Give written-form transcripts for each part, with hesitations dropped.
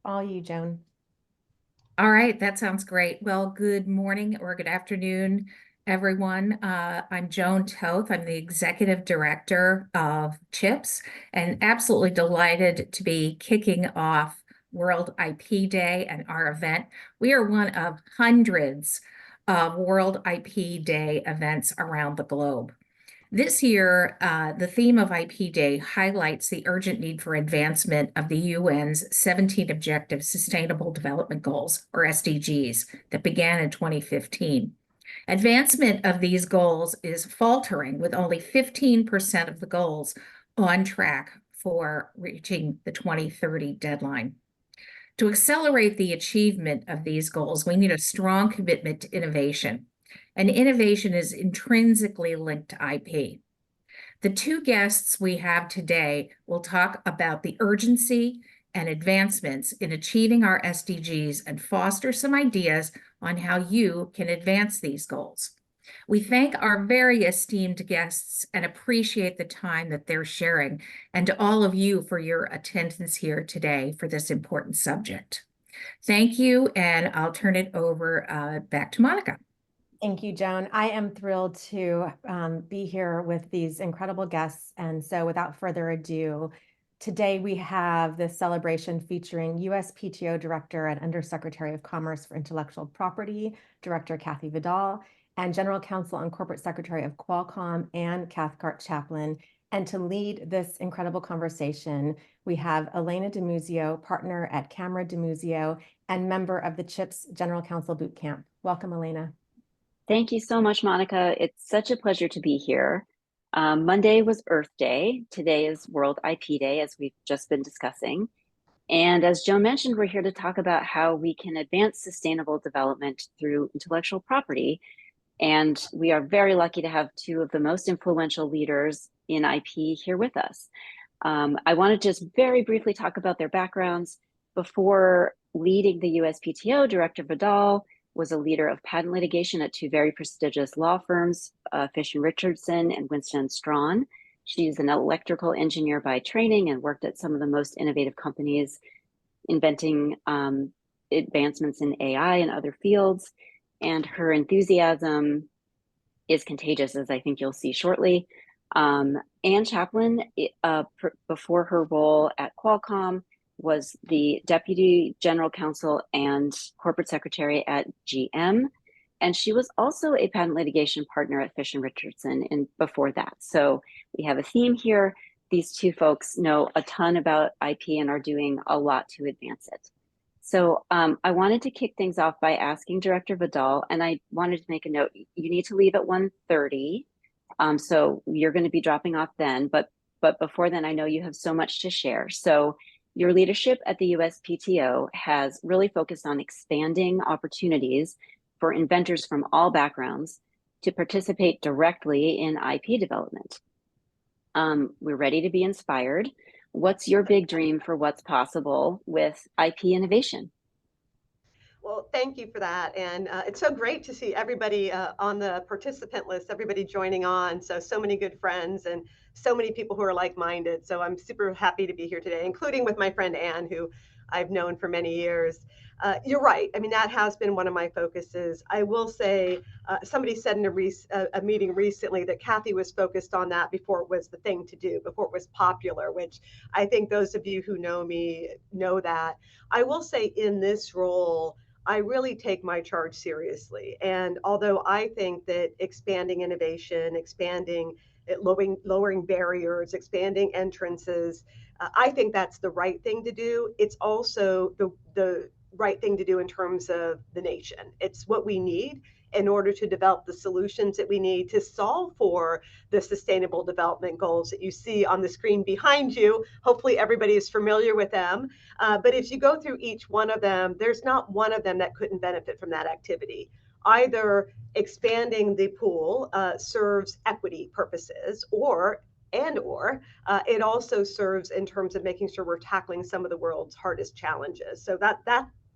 All you, Joan. All right, that sounds great. Well, good morning or good afternoon, everyone. I'm Joan Toth. I'm the Executive Director of CHIPS and absolutely delighted to be kicking off World IP Day and our event. We are one of hundreds of World IP Day events around the globe. This year, the theme of IP Day highlights the urgent need for advancement of the UN's 17 Objective Sustainable Development Goals, or SDGs, that began in 2015. Advancement of these goals is faltering, with only 15% of the goals on track for reaching the 2030 deadline. To accelerate the achievement of these goals, we need a strong commitment to innovation, and innovation is intrinsically linked to IP. The two guests we have today will talk about the urgency and advancements in achieving our SDGs and foster some ideas on how you can advance these goals. We thank our very esteemed guests and appreciate the time that they're sharing, and to all of you for your attendance here today for this important subject. Thank you, and I'll turn it over back to Monica. Thank you, Joan. I am thrilled to be here with these incredible guests. And so without further ado, today we have this celebration featuring USPTO Director and Undersecretary of Commerce for Intellectual Property, Director Kathi Vidal, and General Counsel and Corporate Secretary of Qualcomm and Cathcart Chaplin. And to lead this incredible conversation, we have Elena DiMuzio, partner at Kammerud DiMuzio and member of the CHIPS General Counsel Bootcamp. Welcome, Elena. Thank you so much, Monica. It's such a pleasure to be here. Monday was Earth Day. Today is World IP Day, as we've just been discussing. And as Joan mentioned, we're here to talk about how we can advance sustainable development through intellectual property. And we are very lucky to have two of the most influential leaders in IP here with us. I want to just very briefly talk about their backgrounds. Before leading the USPTO, Director Vidal was a leader of patent litigation at two very prestigious law firms, Fish & Richardson and Winston & Strawn. She's an electrical engineer by training and worked at some of the most innovative companies, inventing advancements in AI and other fields. And her enthusiasm is contagious, as I think you'll see shortly. Anne Chaplin, before her role at Qualcomm, was the Deputy General Counsel and Corporate Secretary at GM. And she was also a patent litigation partner at Fish & Richardson before that. So we have a theme here. These two folks know a ton about IP and are doing a lot to advance it. So I wanted to kick things off by asking Director Vidal, and I wanted to make a note, you need to leave at 1:30. So you're going to be dropping off then, but before then, I know you have so much to share. So your leadership at the USPTO has really focused on expanding opportunities for inventors from all backgrounds to participate directly in IP development. We're ready to be inspired. What's your big dream for what's possible with IP innovation? Well, thank you for that. And it's so great to see everybody on the participant list, everybody joining on. So many good friends and so many people who are like-minded. So I'm super happy to be here today, including with my friend Anne, who I've known for many years. You're right. I mean, that has been one of my focuses. I will say, somebody said in a meeting recently that Kathi was focused on that before it was the thing to do, before it was popular, which I think those of you who know me know that. I will say in this role, I really take my charge seriously. And although I think that expanding innovation, lowering barriers, expanding entrances, I think that's the right thing to do. It's also the right thing to do in terms of the nation. It's what we need in order to develop the solutions that we need to solve for the sustainable development goals that you see on the screen behind you. Hopefully everybody is familiar with them. But if you go through each one of them, there's not one of them that couldn't benefit from that activity. Either expanding the pool serves equity purposes, or it also serves in terms of making sure we're tackling some of the world's hardest challenges. So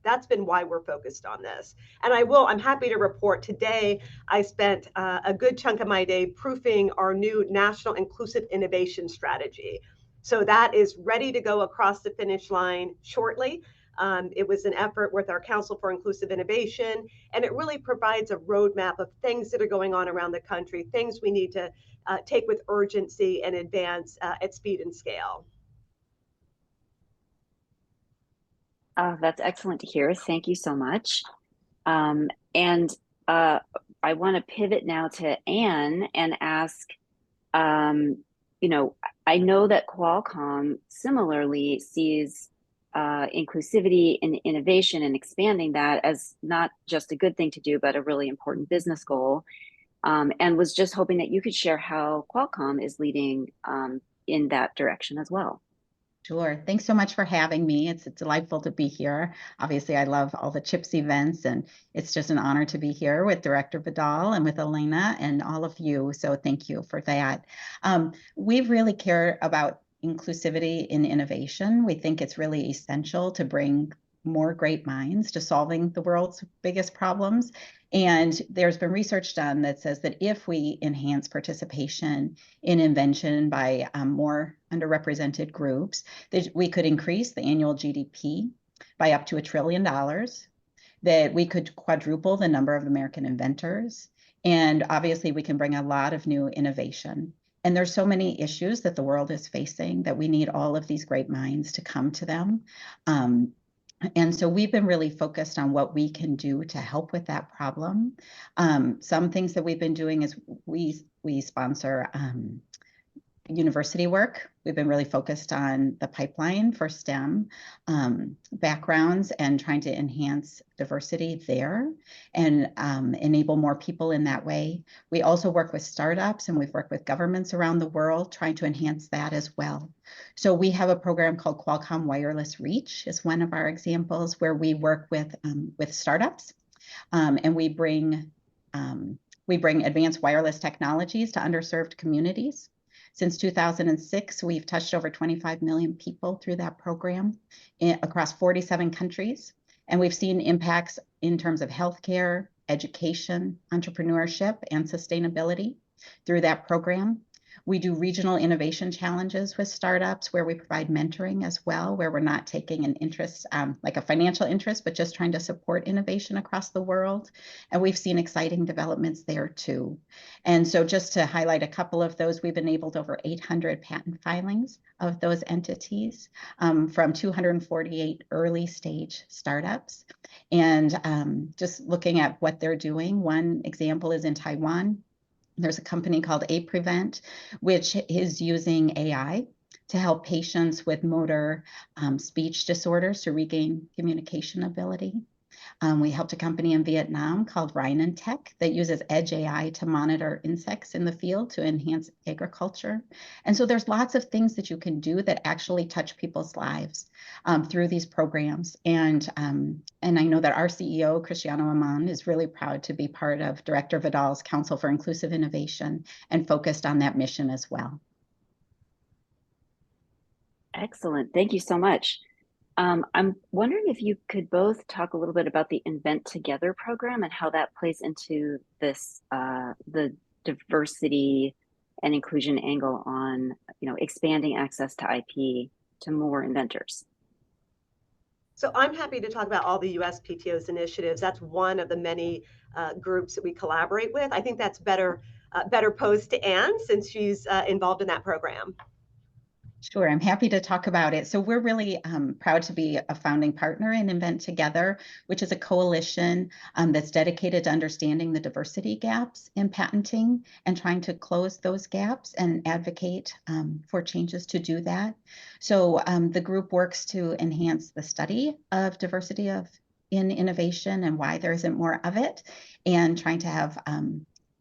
that's been why we're focused on this. And I'm happy to report today, I spent a good chunk of my day proofing our new National Inclusive Innovation Strategy. So that is ready to go across the finish line shortly. It was an effort with our Council for Inclusive Innovation, and it really provides a roadmap of things that are going on around the country, things we need to take with urgency and advance at speed and scale. That's excellent to hear. Thank you so much. I want to pivot now to Anne and ask, you know, I know that Qualcomm similarly sees inclusivity and innovation and expanding that as not just a good thing to do, but a really important business goal. And was just hoping that you could share how Qualcomm is leading in that direction as well. Sure. Thanks so much for having me. It's delightful to be here. Obviously, I love all the CHIPS events, and it's just an honor to be here with Director Vidal and with Elena and all of you. So thank you for that. We really care about inclusivity in innovation. We think it's really essential to bring more great minds to solving the world's biggest problems. And there's been research done that says that if we enhance participation in invention by more underrepresented groups, that we could increase the annual GDP by up to $1 trillion, that we could quadruple the number of American inventors, and obviously we can bring a lot of new innovation. And there's so many issues that the world is facing that we need all of these great minds to come to them. And so we've been really focused on what we can do to help with that problem. Some things that we've been doing is we sponsor university work. We've been really focused on the pipeline for STEM backgrounds and trying to enhance diversity there and enable more people in that way. We also work with startups, and we've worked with governments around the world trying to enhance that as well. So we have a program called Qualcomm Wireless Reach is one of our examples where we work with startups and we bring advanced wireless technologies to underserved communities. Since 2006, we've touched over 25 million people through that program across 47 countries. And we've seen impacts in terms of healthcare, education, entrepreneurship, and sustainability through that program. We do regional innovation challenges with startups where we provide mentoring as well, where we're not taking an interest, like a financial interest, but just trying to support innovation across the world. And we've seen exciting developments there too. And so just to highlight a couple of those, we've enabled over 800 patent filings of those entities from 248 early stage startups. And just looking at what they're doing, one example is in Taiwan. There's a company called APrevent, which is using AI to help patients with motor speech disorders to regain communication ability. We helped a company in Vietnam called Rhinan Tech that uses Edge AI to monitor insects in the field to enhance agriculture. And so there's lots of things that you can do that actually touch people's lives through these programs. And I know that our CEO, Cristiano Amon, is really proud to be part of Director Vidal's Council for Inclusive Innovation and focused on that mission as well. Excellent. Thank you so much. I'm wondering if you could both talk a little bit about the Invent Together program and how that plays into this, the diversity and inclusion angle on, expanding access to IP to more inventors. So I'm happy to talk about all the USPTO's initiatives. That's one of the many groups that we collaborate with. I think that's better posed to Anne since she's involved in that program. Sure, I'm happy to talk about it. So we're really proud to be a founding partner in Invent Together, which is a coalition that's dedicated to understanding the diversity gaps in patenting and trying to close those gaps and advocate for changes to do that. So the group works to enhance the study of diversity in innovation and why there isn't more of it, and trying to have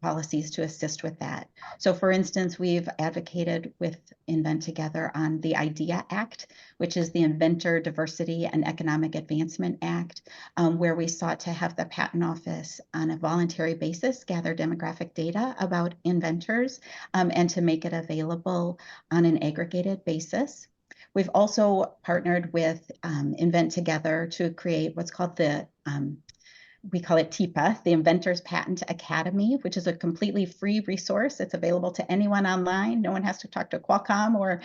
policies to assist with that. So for instance, we've advocated with Invent Together on the IDEA Act, which is the Inventor Diversity and Economic Advancement Act, where we sought to have the Patent Office on a voluntary basis gather demographic data about inventors and to make it available on an aggregated basis. We've also partnered with Invent Together to create what's called the we call it TIPA, the Inventors Patent Academy, which is a completely free resource. It's available to anyone online. No one has to talk to Qualcomm or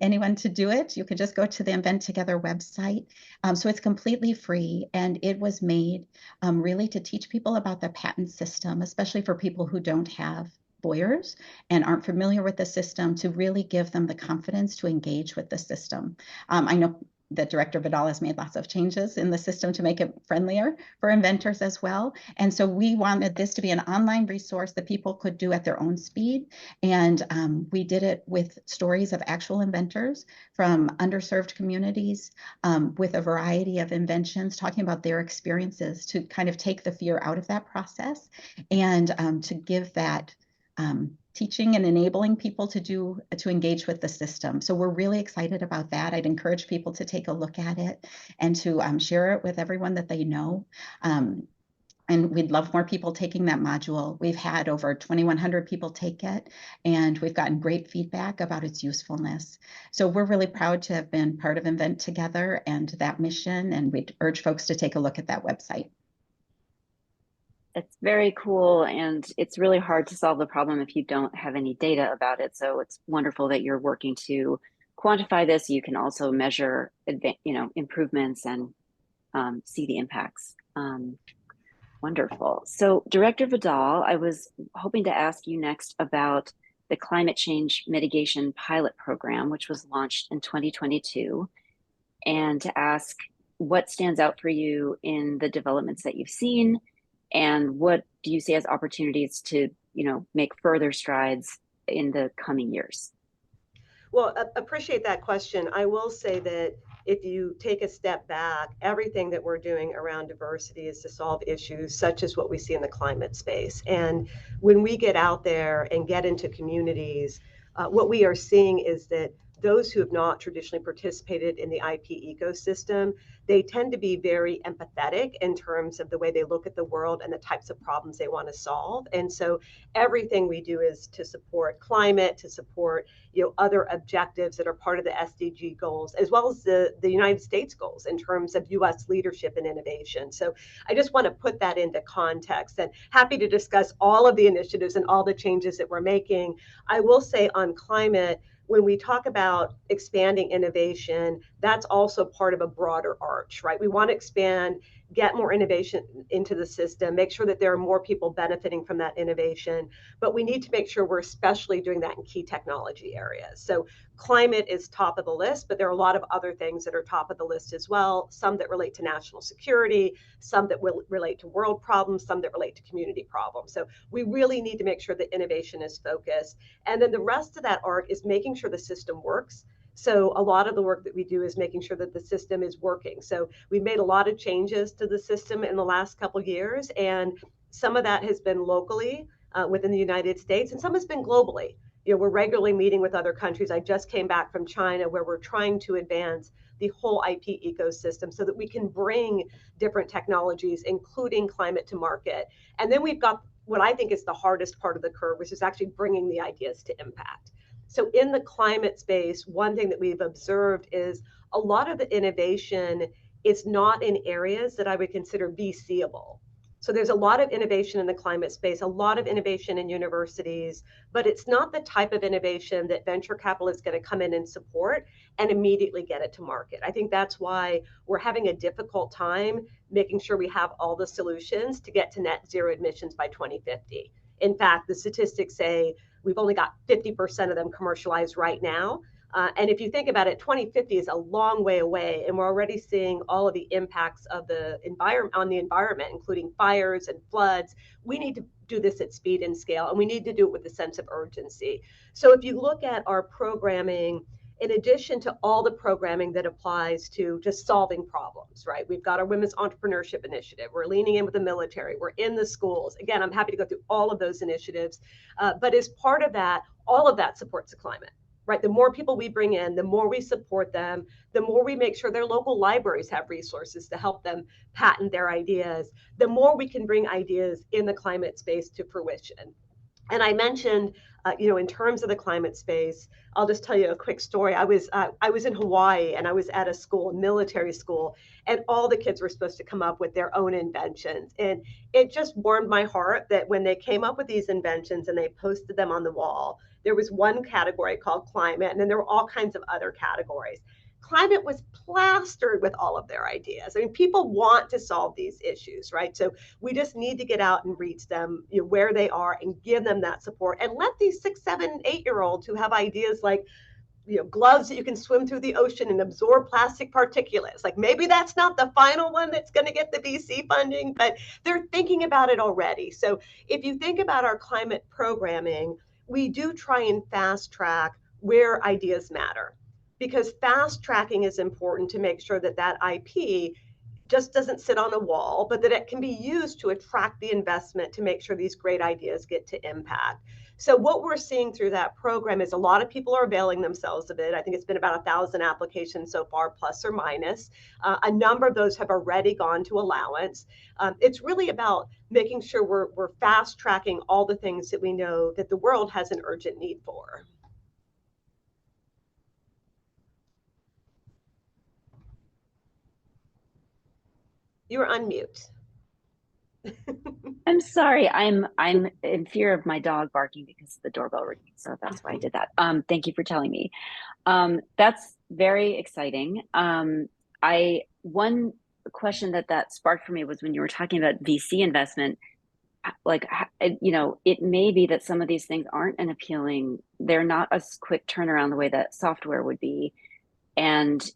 anyone to do it. You can just go to the Invent Together website. So it's completely free, and it was made really to teach people about the patent system, especially for people who don't have lawyers and aren't familiar with the system, to really give them the confidence to engage with the system. I know that Director Vidal has made lots of changes in the system to make it friendlier for inventors as well. And so we wanted this to be an online resource that people could do at their own speed. And we did it with stories of actual inventors from underserved communities with a variety of inventions, talking about their experiences to kind of take the fear out of that process and to give that teaching and enabling people to engage with the system. So we're really excited about that. I'd encourage people to take a look at it and to share it with everyone that they know. And we'd love more people taking that module. We've had over 2,100 people take it, and we've gotten great feedback about its usefulness. So we're really proud to have been part of Invent Together and that mission, and we'd urge folks to take a look at that website. It's very cool, and it's really hard to solve the problem if you don't have any data about it. So it's wonderful that you're working to quantify this. You can also measure, improvements and see the impacts. Wonderful. So Director Vidal, I was hoping to ask you next about the Climate Change Mitigation Pilot Program, which was launched in 2022, and to ask what stands out for you in the developments that you've seen, and what do you see as opportunities to, make further strides in the coming years? Well, appreciate that question. I will say that if you take a step back, everything that we're doing around diversity is to solve issues such as what we see in the climate space. And when we get out there and get into communities, what we are seeing is that those who have not traditionally participated in the IP ecosystem, they tend to be very empathetic in terms of the way they look at the world and the types of problems they want to solve. And so everything we do is to support climate, to support other objectives that are part of the SDG goals, as well as the United States goals in terms of US leadership and innovation. So I just want to put that into context, and happy to discuss all of the initiatives and all the changes that we're making. I will say on climate, when we talk about expanding innovation, that's also part of a broader arch, right? We want to expand, get more innovation into the system, make sure that there are more people benefiting from that innovation, but we need to make sure we're especially doing that in key technology areas. So climate is top of the list, but there are a lot of other things that are top of the list as well, some that relate to national security, some that will relate to world problems, some that relate to community problems. So we really need to make sure that innovation is focused. And then the rest of that arc is making sure the system works. So a lot of the work that we do is making sure that the system is working. So we've made a lot of changes to the system in the last couple of years, and some of that has been locally within the United States, and some has been globally. We're regularly meeting with other countries. I just came back from China, where we're trying to advance the whole IP ecosystem so that we can bring different technologies, including climate, to market. And then we've got what I think is the hardest part of the curve, which is actually bringing the ideas to impact. So in the climate space, one thing that we've observed is a lot of the innovation is not in areas that I would consider VC-able. So there's a lot of innovation in the climate space, a lot of innovation in universities, but it's not the type of innovation that venture capital is going to come in and support and immediately get it to market. I think that's why we're having a difficult time making sure we have all the solutions to get to net zero emissions by 2050. In fact, the statistics say we've only got 50% of them commercialized right now. And if you think about it, 2050 is a long way away, and we're already seeing all of the impacts of the environment on the environment, including fires and floods. We need to do this at speed and scale, and we need to do it with a sense of urgency. So if you look at our programming, in addition to all the programming that applies to just solving problems, right? We've got our Women's Entrepreneurship Initiative. We're leaning in with the military. We're in the schools. Again, I'm happy to go through all of those initiatives. But as part of that, all of that supports the climate. Right, the more people we bring in, the more we support them, the more we make sure their local libraries have resources to help them patent their ideas, the more we can bring ideas in the climate space to fruition. And I mentioned In terms of the climate space, I'll just tell you a quick story. I was in Hawaii, and I was at a school, a military school, and all the kids were supposed to come up with their own inventions. And it just warmed my heart that when they came up with these inventions and they posted them on the wall, there was one category called climate, and then there were all kinds of other categories. Climate was plastered with all of their ideas. I mean, people want to solve these issues, right? So we just need to get out and reach them, where they are, and give them that support, and let these 6, 7, 8-year-olds who have ideas like, gloves that you can swim through the ocean and absorb plastic particulates. Like, maybe that's not the final one that's going to get the VC funding, but they're thinking about it already. So if you think about our climate programming, we do try and fast track where ideas matter, because fast tracking is important to make sure that that IP just doesn't sit on a wall, but that it can be used to attract the investment to make sure these great ideas get to impact. So what we're seeing through that program is a lot of people are availing themselves of it. I think it's been about 1,000 applications so far, plus or minus. A number of those have already gone to allowance. It's really about making sure we're fast tracking all the things that we know that the world has an urgent need for. You're on mute. I'm sorry. I'm in fear of my dog barking because of the doorbell ringing. So that's why I did that. Thank you for telling me. That's very exciting. One question that sparked for me was when you were talking about VC investment, like, it may be that some of these things aren't an appealing, they're not a quick turnaround the way that software would be. And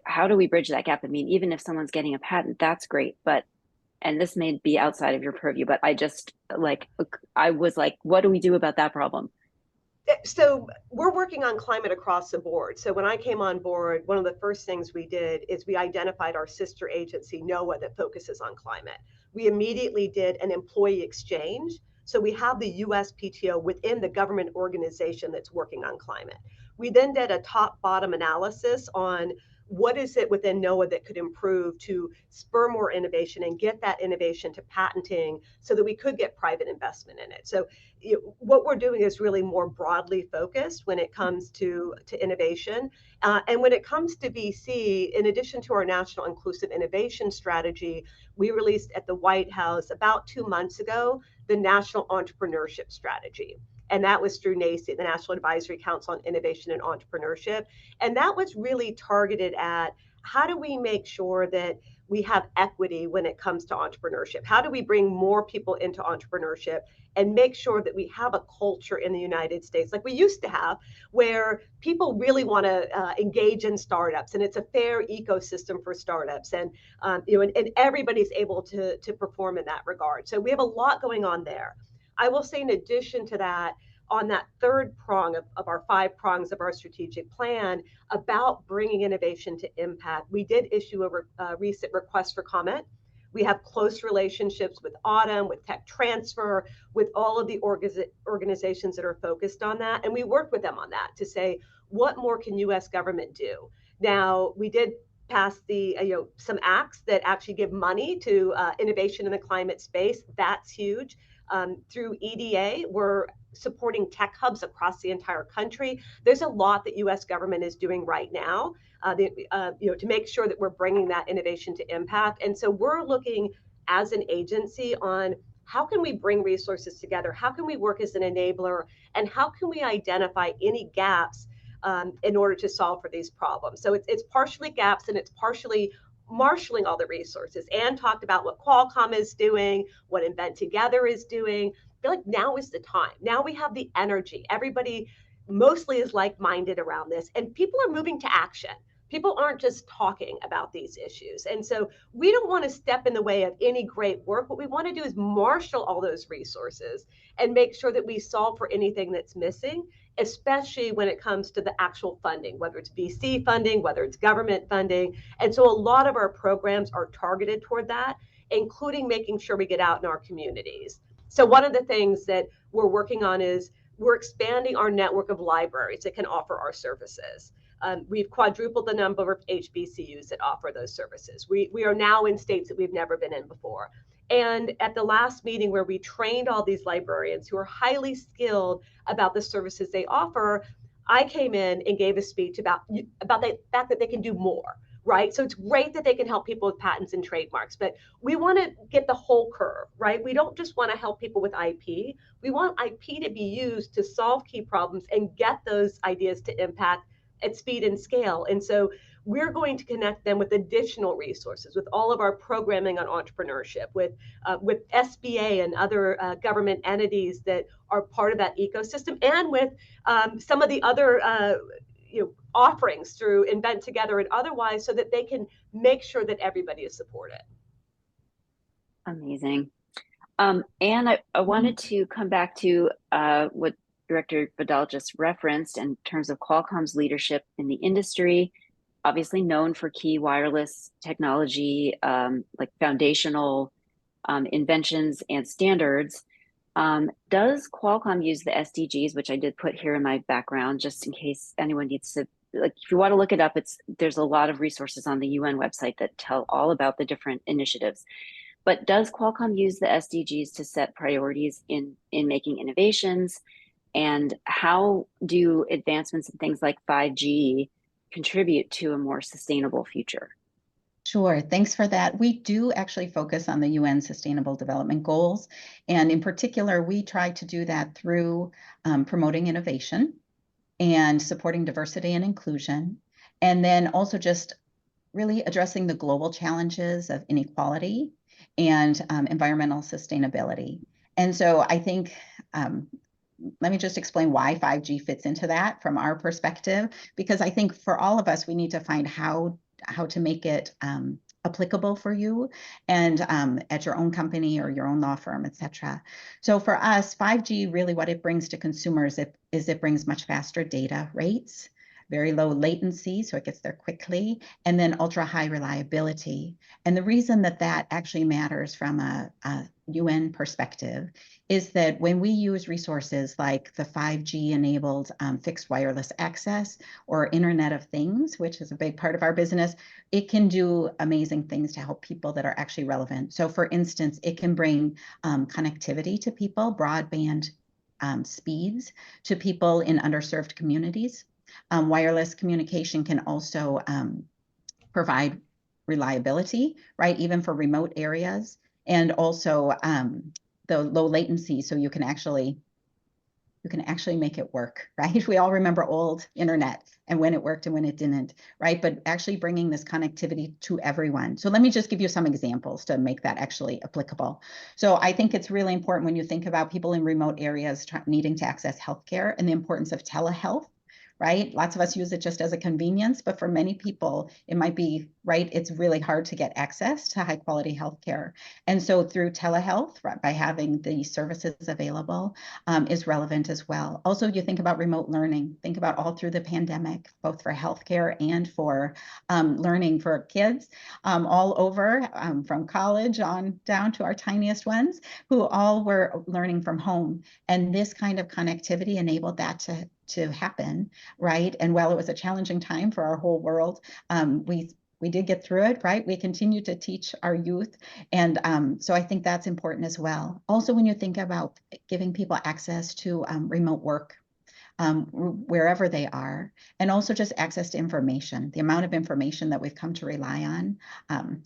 how do we bridge that gap? I mean, even if someone's getting a patent, that's great, and this may be outside of your purview, but I was like, what do we do about that problem? So we're working on climate across the board. So when I came on board, one of the first things we did is we identified our sister agency, NOAA, that focuses on climate. We immediately did an employee exchange. So we have the USPTO within the government organization that's working on climate. We then did a top-bottom analysis on what is it within NOAA that could improve to spur more innovation and get that innovation to patenting so that we could get private investment in it. So what we're doing is really more broadly focused when it comes to innovation. And when it comes to VC, in addition to our National Inclusive Innovation Strategy, we released at the White House about 2 months ago the National Entrepreneurship Strategy. And that was through NACI, the National Advisory Council on Innovation and Entrepreneurship. And that was really targeted at how do we make sure that we have equity when it comes to entrepreneurship? How do we bring more people into entrepreneurship and make sure that we have a culture in the United States like we used to have, where people really want to engage in startups, and it's a fair ecosystem for startups, and and everybody's able to perform in that regard. So we have a lot going on there. I will say, in addition to that, on that third prong of our 5 prongs of our strategic plan about bringing innovation to impact, we did issue a recent request for comment. We have close relationships with Autumn, with Tech Transfer, with all of the organizations that are focused on that. And we work with them on that to say, what more can U.S. government do? Now, we did pass some acts that actually give money to innovation in the climate space. That's huge. Through EDA, we're supporting tech hubs across the entire country. There's a lot that U.S. government is doing right now, to make sure that we're bringing that innovation to impact. And so we're looking as an agency on how can we bring resources together? How can we work as an enabler? And how can we identify any gaps in order to solve for these problems? So it's partially gaps, and it's partially marshaling all the resources. Anne talked about what Qualcomm is doing, what Invent Together is doing. I feel like now is the time. Now we have the energy. Everybody mostly is like-minded around this, and people are moving to action. People aren't just talking about these issues. And so we don't want to step in the way of any great work. What we want to do is marshal all those resources and make sure that we solve for anything that's missing, especially when it comes to the actual funding, whether it's VC funding, whether it's government funding. And so a lot of our programs are targeted toward that, including making sure we get out in our communities. So one of the things that we're working on is we're expanding our network of libraries that can offer our services. We've quadrupled the number of HBCUs that offer those services. We are now in states that we've never been in before. And at the last meeting where we trained all these librarians who are highly skilled about the services they offer, I came in and gave a speech about the fact that they can do more, right? So it's great that they can help people with patents and trademarks, but we want to get the whole curve, right? We don't just want to help people with IP. We want IP to be used to solve key problems and get those ideas to impact at speed and scale. And so we're going to connect them with additional resources, with all of our programming on entrepreneurship, with SBA and other government entities that are part of that ecosystem, and with some of the other offerings through Invent Together and otherwise, so that they can make sure that everybody is supported. Amazing. And I wanted to come back to what Director Vidal just referenced in terms of Qualcomm's leadership in the industry, obviously known for key wireless technology, like foundational inventions and standards. Does Qualcomm use the SDGs, which I did put here in my background, just in case anyone needs to, like, if you want to look it up, there's a lot of resources on the UN website that tell all about the different initiatives. But does Qualcomm use the SDGs to set priorities in making innovations? And how do advancements in things like 5G contribute to a more sustainable future? Sure, thanks for that. We do actually focus on the UN Sustainable Development Goals. And in particular, we try to do that through promoting innovation and supporting diversity and inclusion. And then also just really addressing the global challenges of inequality and environmental sustainability. And so I think, let me just explain why 5G fits into that from our perspective, because I think for all of us, we need to find how to make it applicable for you and at your own company or your own law firm, et cetera. So for us, 5G, really what it brings to consumers is it brings much faster data rates, very low latency, so it gets there quickly, and then ultra high reliability. And the reason that that actually matters from a UN perspective is that when we use resources like the 5G enabled fixed wireless access or Internet of Things, which is a big part of our business, it can do amazing things to help people that are actually relevant. So for instance, it can bring connectivity to people, broadband speeds to people in underserved communities. Wireless communication can also provide reliability, right, even for remote areas, and also the low latency, so you can actually make it work, right? We all remember old internet and when it worked and when it didn't, right? But actually bringing this connectivity to everyone. So let me just give you some examples to make that actually applicable. So I think it's really important when you think about people in remote areas needing to access healthcare and the importance of telehealth, right? Lots of us use it just as a convenience, but for many people, it might be, right, it's really hard to get access to high quality healthcare. And so through telehealth, right, by having these services available is relevant as well. Also, you think about remote learning, think about all through the pandemic, both for healthcare and for learning for kids all over, from college on down to our tiniest ones, who all were learning from home. And this kind of connectivity enabled that to happen, right? And while it was a challenging time for our whole world, we did get through it, right? We continue to teach our youth. And so I think that's important as well. Also, when you think about giving people access to remote work, wherever they are, and also just access to information, the amount of information that we've come to rely on,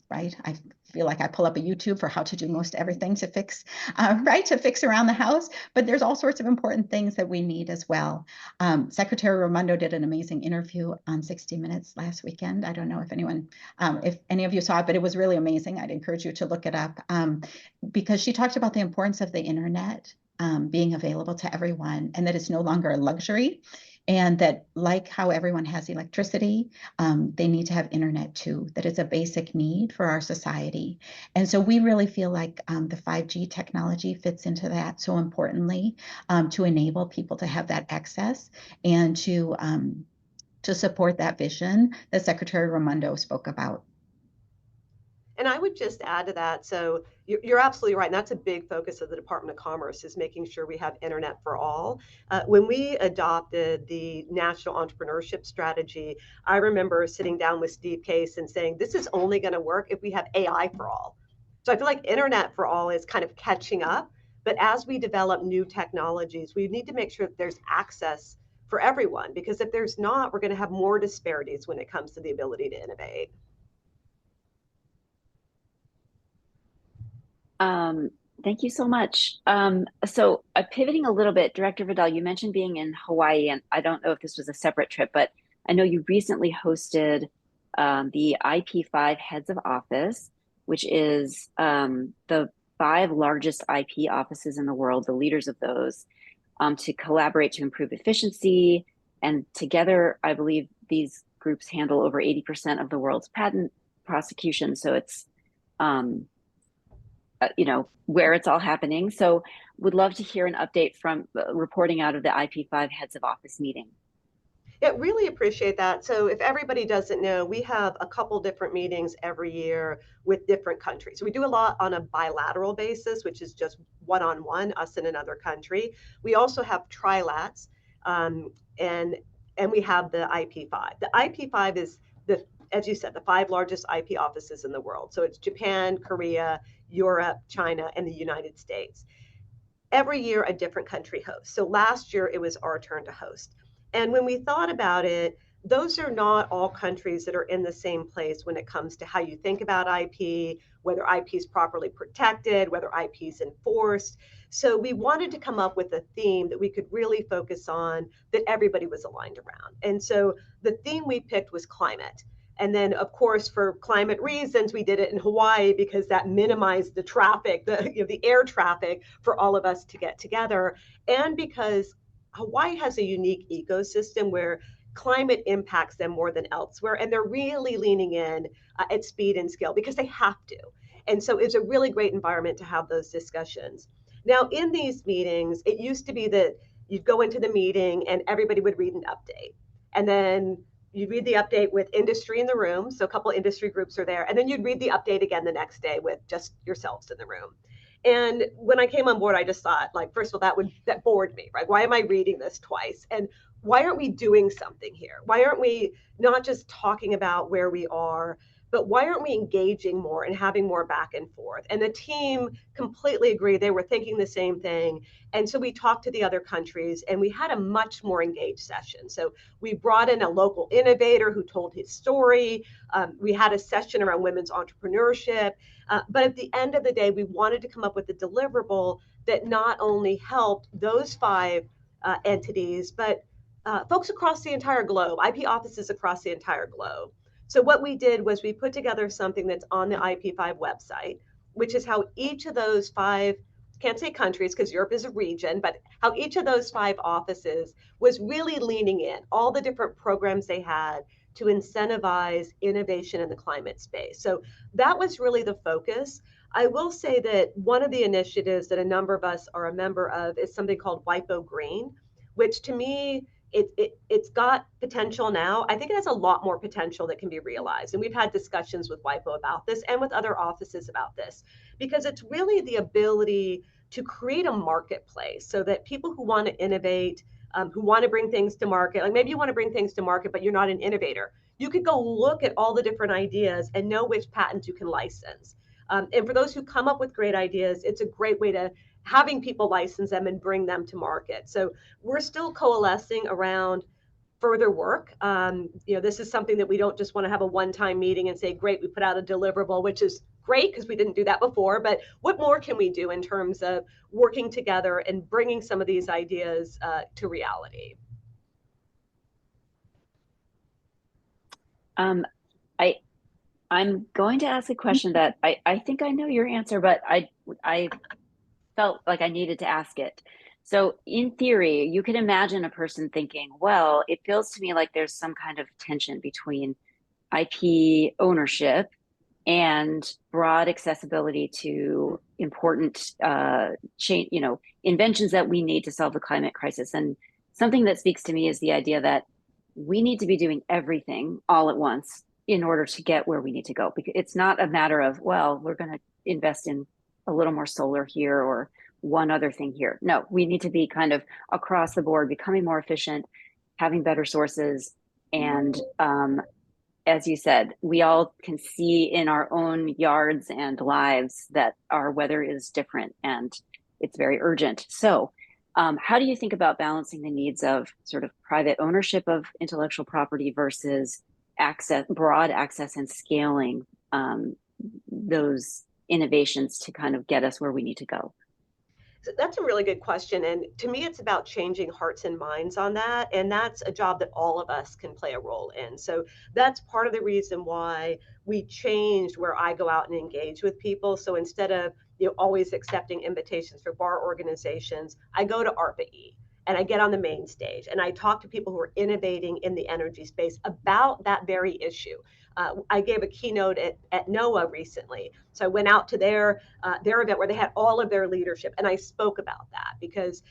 right? I feel like I pull up a YouTube for how to do most everything to fix, right, to fix around the house, but there's all sorts of important things that we need as well. Secretary Raimondo did an amazing interview on 60 Minutes last weekend. I don't know if any of you saw it, but it was really amazing. I'd encourage you to look it up because she talked about the importance of the internet being available to everyone, and that it's no longer a luxury, and that like how everyone has electricity, they need to have internet too, that it's a basic need for our society. And so we really feel like the 5G technology fits into that so importantly, to enable people to have that access and to support that vision that Secretary Raimondo spoke about. And I would just add to that, so you're absolutely right, and that's a big focus of the Department of Commerce, is making sure we have internet for all. When we adopted the National Entrepreneurship Strategy, I remember sitting down with Steve Case and saying, this is only going to work if we have AI for all. So I feel like Internet for All is kind of catching up. But as we develop new technologies, we need to make sure that there's access for everyone, because if there's not, we're going to have more disparities when it comes to the ability to innovate. Thank you so much. So pivoting a little bit, Director Vidal, you mentioned being in Hawaii, and I don't know if this was a separate trip, but I know you recently hosted the IP5 Heads of Office, which is the 5 largest IP offices in the world, the leaders of those, to collaborate to improve efficiency. And together, I believe these groups handle over 80% of the world's patent prosecution. So it's where it's all happening. So would love to hear an update from reporting out of the IP5 Heads of Office meeting. Yeah, really appreciate that. So if everybody doesn't know, we have a couple different meetings every year with different countries. We do a lot on a bilateral basis, which is just one-on-one, us in another country. We also have trilats, and we have the IP5. The IP5 is, as you said, the 5 largest IP offices in the world. So it's Japan, Korea, Europe, China, and the United States. Every year, a different country hosts. So last year, it was our turn to host. And when we thought about it, those are not all countries that are in the same place when it comes to how you think about IP, whether IP is properly protected, whether IP is enforced. So we wanted to come up with a theme that we could really focus on, that everybody was aligned around. And so the theme we picked was climate. And then, of course, for climate reasons, we did it in Hawaii because that minimized the traffic, the air traffic for all of us to get together. And because Hawaii has a unique ecosystem where climate impacts them more than elsewhere. And they're really leaning in at speed and scale because they have to. And so it's a really great environment to have those discussions. Now, in these meetings, it used to be that you'd go into the meeting and everybody would read an update. And then you'd read the update with industry in the room. So a couple of industry groups are there. And then you'd read the update again the next day with just yourselves in the room. And when I came on board, I just thought, like, first of all, that bored me, right? Why am I reading this twice? And why aren't we doing something here? Why aren't we not just talking about where we are, but why aren't we engaging more and having more back and forth? And the team completely agreed. They were thinking the same thing. And so we talked to the other countries and we had a much more engaged session. So we brought in a local innovator who told his story. We had a session around women's entrepreneurship. But at the end of the day, we wanted to come up with a deliverable that not only helped those 5 entities, but folks across the entire globe, IP offices across the entire globe. So what we did was we put together something that's on the IP5 website, which is how each of those 5, can't say countries because Europe is a region, but how each of those 5 offices was really leaning in, all the different programs they had to incentivize innovation in the climate space. So that was really the focus. I will say that one of the initiatives that a number of us are a member of is something called WIPO Green, which to me, it's got potential now. I think it has a lot more potential that can be realized. And we've had discussions with WIPO about this and with other offices about this, because it's really the ability to create a marketplace so that people who want to innovate, who want to bring things to market, like maybe you want to bring things to market, but you're not an innovator. You could go look at all the different ideas and know which patents you can license. And for those who come up with great ideas, it's a great way to having people license them and bring them to market. So we're still coalescing around further work. This is something that we don't just want to have a one-time meeting and say, great, we put out a deliverable, which is great because we didn't do that before. But what more can we do in terms of working together and bringing some of these ideas to reality? I'm going to ask a question that I think I know your answer, but I felt like I needed to ask it. So in theory, you can imagine a person thinking, well, it feels to me like there's some kind of tension between IP ownership and broad accessibility to important inventions that we need to solve the climate crisis. And something that speaks to me is the idea that we need to be doing everything all at once in order to get where we need to go. Because it's not a matter of, well, we're going to invest in a little more solar here or one other thing here. No, we need to be kind of across the board, becoming more efficient, having better sources, and as you said, we all can see in our own yards and lives that our weather is different and it's very urgent. So how do you think about balancing the needs of sort of private ownership of intellectual property versus access, broad access and scaling those innovations to kind of get us where we need to go? So that's a really good question. And to me, it's about changing hearts and minds on that. And that's a job that all of us can play a role in. So that's part of the reason why we changed where I go out and engage with people. So instead of always accepting invitations for bar organizations, I go to ARPA-E and I get on the main stage and I talk to people who are innovating in the energy space about that very issue. I gave a keynote at NOAA recently. So I went out to their event where they had all of their leadership, and I spoke about that because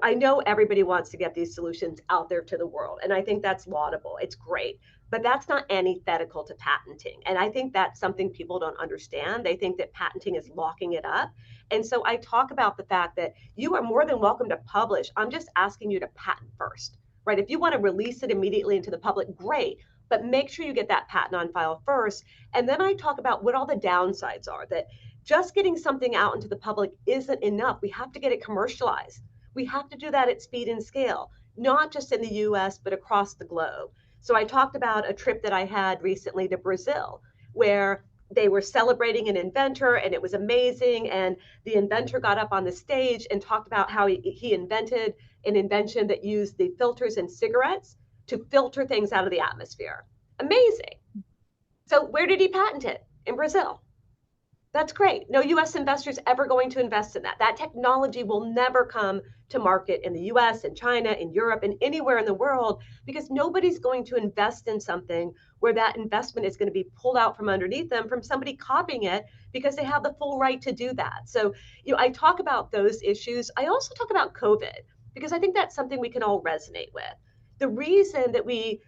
I know everybody wants to get these solutions out there to the world, and I think that's laudable. It's great, but that's not antithetical to patenting. And I think that's something people don't understand. They think that patenting is locking it up. And so I talk about the fact that you are more than welcome to publish. I'm just asking you to patent first, right? If you want to release it immediately into the public, great. But make sure you get that patent on file first. And then I talk about what all the downsides are, that just getting something out into the public isn't enough. We have to get it commercialized. We have to do that at speed and scale, not just in the US, but across the globe. So I talked about a trip that I had recently to Brazil, where they were celebrating an inventor and it was amazing. And the inventor got up on the stage and talked about how he invented an invention that used the filters in cigarettes to filter things out of the atmosphere. Amazing. So where did he patent it? In Brazil. That's great. No US investors ever going to invest in that. That technology will never come to market in the US and China and Europe and anywhere in the world because nobody's going to invest in something where that investment is going to be pulled out from underneath them from somebody copying it because they have the full right to do that. So, I talk about those issues. I also talk about COVID because I think that's something we can all resonate with. The reason that we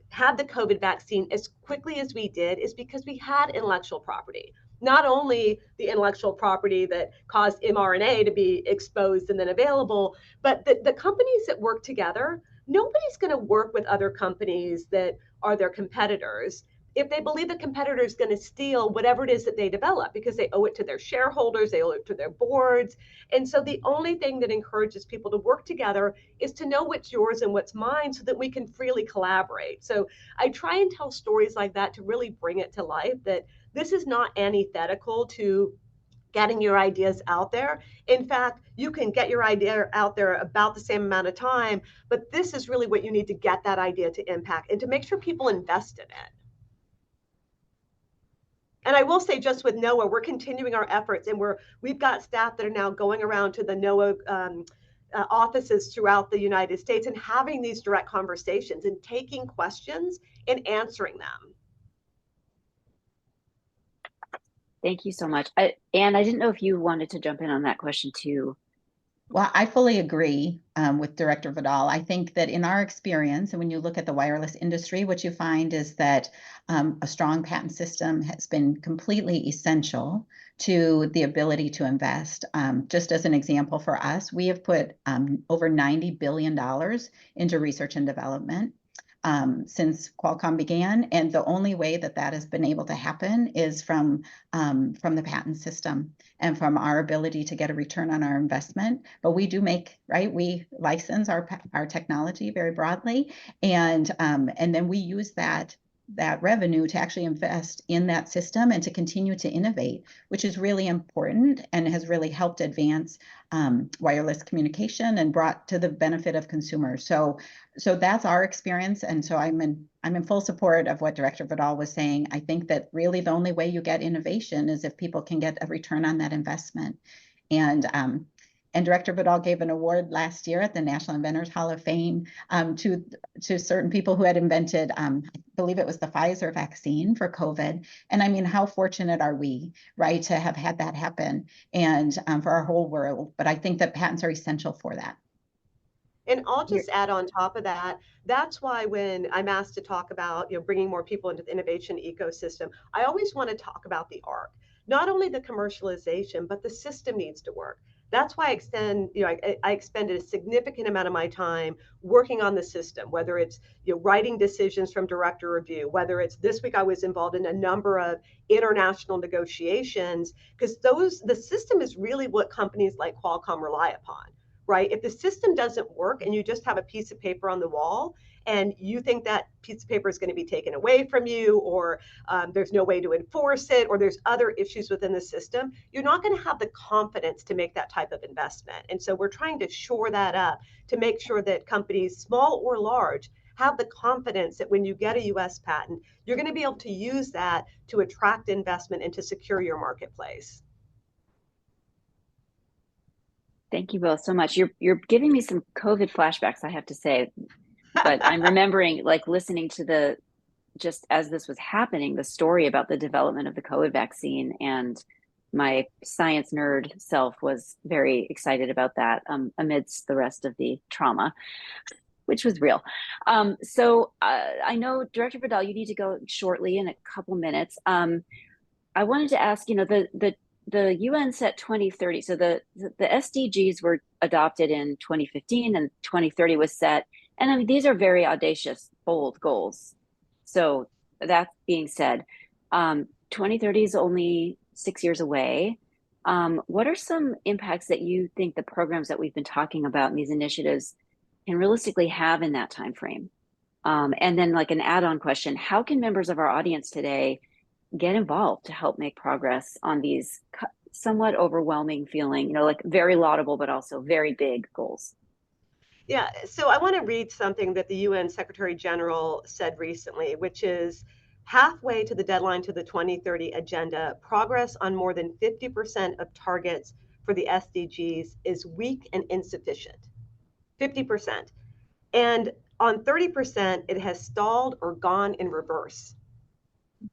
had the COVID vaccine as quickly as we did is because we had intellectual property. Not only the intellectual property that caused mRNA to be exposed and then available, but the companies that work together, nobody's going to work with other companies that are their competitors if they believe the competitor is going to steal whatever it is that they develop because they owe it to their shareholders, they owe it to their boards. And so the only thing that encourages people to work together is to know what's yours and what's mine so that we can freely collaborate. So I try and tell stories like that to really bring it to life, that this is not antithetical to getting your ideas out there. In fact, you can get your idea out there about the same amount of time, but this is really what you need to get that idea to impact and to make sure people invest in it. And I will say, just with NOAA, we're continuing our efforts, and we've got staff that are now going around to the NOAA offices throughout the United States and having these direct conversations and taking questions and answering them. Thank you so much. Anne, I didn't know if you wanted to jump in on that question too. Well, I fully agree with Director Vidal. I think that in our experience, and when you look at the wireless industry, what you find is that a strong patent system has been completely essential to the ability to invest. Just as an example for us, we have put over $90 billion into research and development since Qualcomm began, and the only way that that has been able to happen is from the patent system and from our ability to get a return on our investment. But we do make, right? We license our technology very broadly, and then we use that revenue to actually invest in that system and to continue to innovate, which is really important and has really helped advance wireless communication and brought to the benefit of consumers. So that's our experience, and so I'm in full support of what Director Vidal was saying. I think that really the only way you get innovation is if people can get a return on that investment. And Director Vidal gave an award last year at the National Inventors Hall of Fame to certain people who had invented, I believe it was the Pfizer vaccine for COVID. And I mean, how fortunate are we, right, to have had that happen and for our whole world. But I think that patents are essential for that. And I'll just add on top of that, that's why when I'm asked to talk about bringing more people into the innovation ecosystem, I always want to talk about the arc. Not only the commercialization, but the system needs to work. That's why I expended a significant amount of my time working on the system, whether it's writing decisions from director review, whether it's this week I was involved in a number of international negotiations, because the system is really what companies like Qualcomm rely upon, right? If the system doesn't work and you just have a piece of paper on the wall and you think that piece of paper is going to be taken away from you, or there's no way to enforce it, or there's other issues within the system, you're not going to have the confidence to make that type of investment. And so we're trying to shore that up to make sure that companies, small or large, have the confidence that when you get a US patent, you're going to be able to use that to attract investment and to secure your marketplace. Thank you both so much. You're giving me some COVID flashbacks, I have to say. But I'm remembering, like, listening to just as this was happening, the story about the development of the COVID vaccine, and my science nerd self was very excited about that amidst the rest of the trauma, which was real. So I know, Director Vidal, you need to go shortly in a couple minutes. I wanted to ask, the UN set 2030. So the SDGs were adopted in 2015 and 2030 was set. And I mean, these are very audacious, bold goals. So that being said, 2030 is only 6 years away. What are some impacts that you think the programs that we've been talking about in these initiatives can realistically have in that time frame? And then, like, an add-on question, how can members of our audience today get involved to help make progress on these somewhat overwhelming feeling, like very laudable, but also very big goals? Yeah, so I want to read something that the UN Secretary General said recently, which is halfway to the deadline to the 2030 agenda, progress on more than 50% of targets for the SDGs is weak and insufficient. 50%. And on 30%, it has stalled or gone in reverse.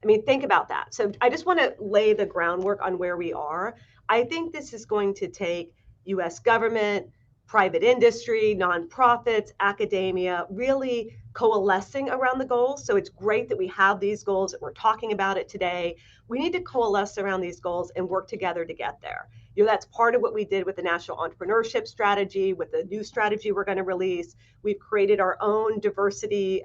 I mean, think about that. So I just want to lay the groundwork on where we are. I think this is going to take US government, private industry, nonprofits, academia, really coalescing around the goals. So it's great that we have these goals, that we're talking about it today. We need to coalesce around these goals and work together to get there. That's part of what we did with the National Entrepreneurship Strategy, with the new strategy we're going to release. We've created our own diversity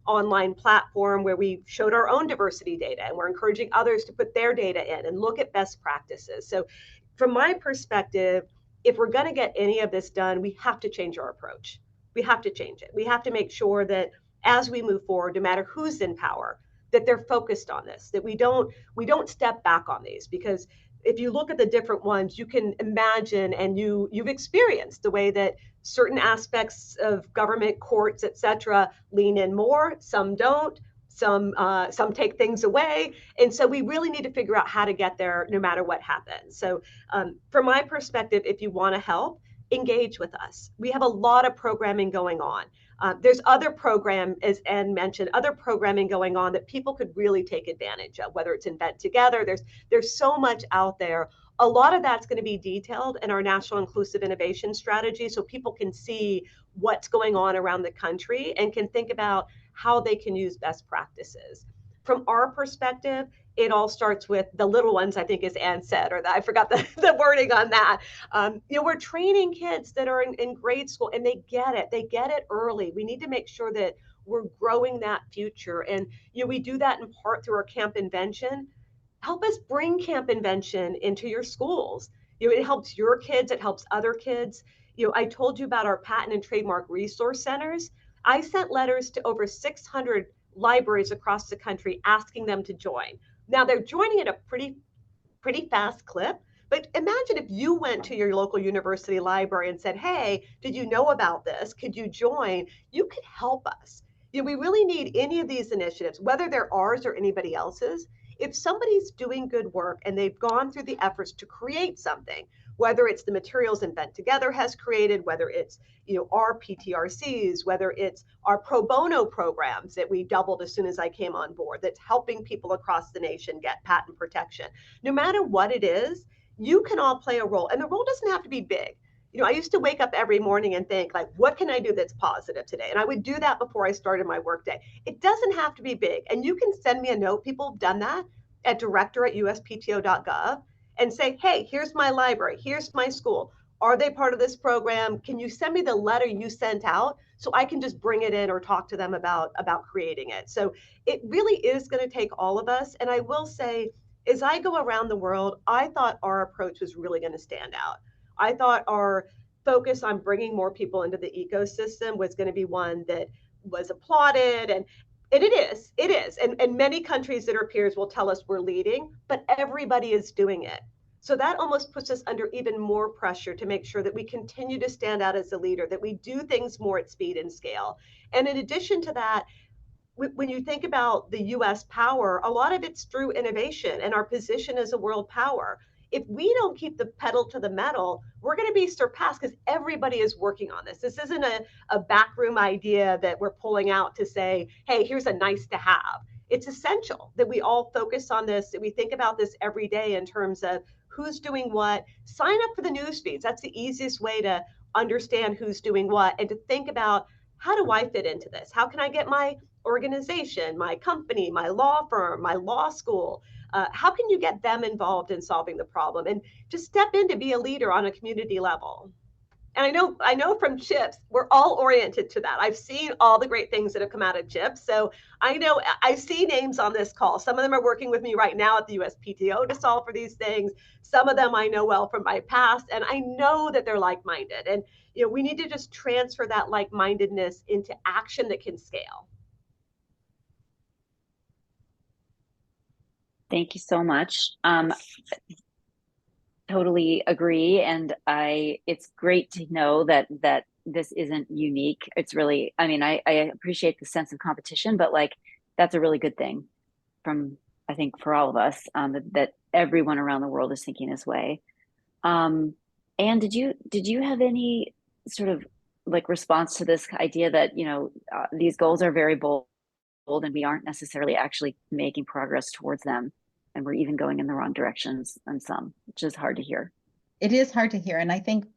online platform where we showed our own diversity data, and we're encouraging others to put their data in and look at best practices. So from my perspective, if we're going to get any of this done, we have to change our approach. We have to change it. We have to make sure that as we move forward, no matter who's in power, that they're focused on this, that we don't step back on these. Because if you look at the different ones, you can imagine, and you've experienced the way that certain aspects of government, courts, et cetera, lean in more, some don't. Some take things away. And so we really need to figure out how to get there no matter what happens. So from my perspective, if you want to help, engage with us. We have a lot of programming going on. There's other program, as Ann mentioned, other programming going on that people could really take advantage of, whether it's Invent Together. There's so much out there. A lot of that's going to be detailed in our National Inclusive Innovation Strategy, so people can see what's going on around the country and can think about how they can use best practices. From our perspective, it all starts with the little ones, I think, as Ann said, or I forgot the wording on that. We're training kids that are in grade school, and they get it. They get it early. We need to make sure that we're growing that future. And we do that in part through our Camp Invention. Help us bring Camp Invention into your schools. It helps your kids. It helps other kids. I told you about our patent and trademark resource centers. I sent letters to over 600 libraries across the country asking them to join. Now they're joining at a pretty fast clip, but imagine if you went to your local university library and said, hey, did you know about this? Could you join? You could help us. We really need any of these initiatives, whether they're ours or anybody else's. If somebody's doing good work and they've gone through the efforts to create something, whether it's the materials Invent Together has created, whether it's our PTRCs, whether it's our pro bono programs that we doubled as soon as I came on board, that's helping people across the nation get patent protection. No matter what it is, you can all play a role, and the role doesn't have to be big. I used to wake up every morning and think, like, what can I do that's positive today? And I would do that before I started my workday. It doesn't have to be big. And you can send me a note. People have done that at director@uspto.gov. and say, hey, here's my library, here's my school. Are they part of this program? Can you send me the letter you sent out so I can just bring it in or talk to them about creating it? So it really is going to take all of us. And I will say, as I go around the world, I thought our approach was really going to stand out. I thought our focus on bringing more people into the ecosystem was going to be one that was applauded, and it is. And many countries that are peers will tell us we're leading, but everybody is doing it. So that almost puts us under even more pressure to make sure that we continue to stand out as a leader, that we do things more at speed and scale. And in addition to that, when you think about the US power, a lot of it's through innovation and our position as a world power. If we don't keep the pedal to the metal, we're going to be surpassed because everybody is working on this. This isn't a backroom idea that we're pulling out to say, hey, here's a nice to have. It's essential that we all focus on this, that we think about this every day in terms of who's doing what. Sign up for the news feeds. That's the easiest way to understand who's doing what and to think about, how do I fit into this? How can I get my organization, my company, my law firm, my law school? How can you get them involved in solving the problem and just step in to be a leader on a community level? And I know from CHIPS, we're all oriented to that. I've seen all the great things that have come out of CHIPS. So I know I see names on this call. Some of them are working with me right now at the USPTO to solve for these things. Some of them I know well from my past, and I know that they're like-minded. And we need to just transfer that like-mindedness into action that can scale. Thank you so much. Totally agree. And it's great to know that this isn't unique. It's really, I appreciate the sense of competition, but like, that's a really good thing I think for all of us, that everyone around the world is thinking this way. And did you have any sort of like response to this idea that, these goals are very bold and we aren't necessarily actually making progress towards them? And we're even going in the wrong directions on some, which is hard to hear. It is hard to hear. And I think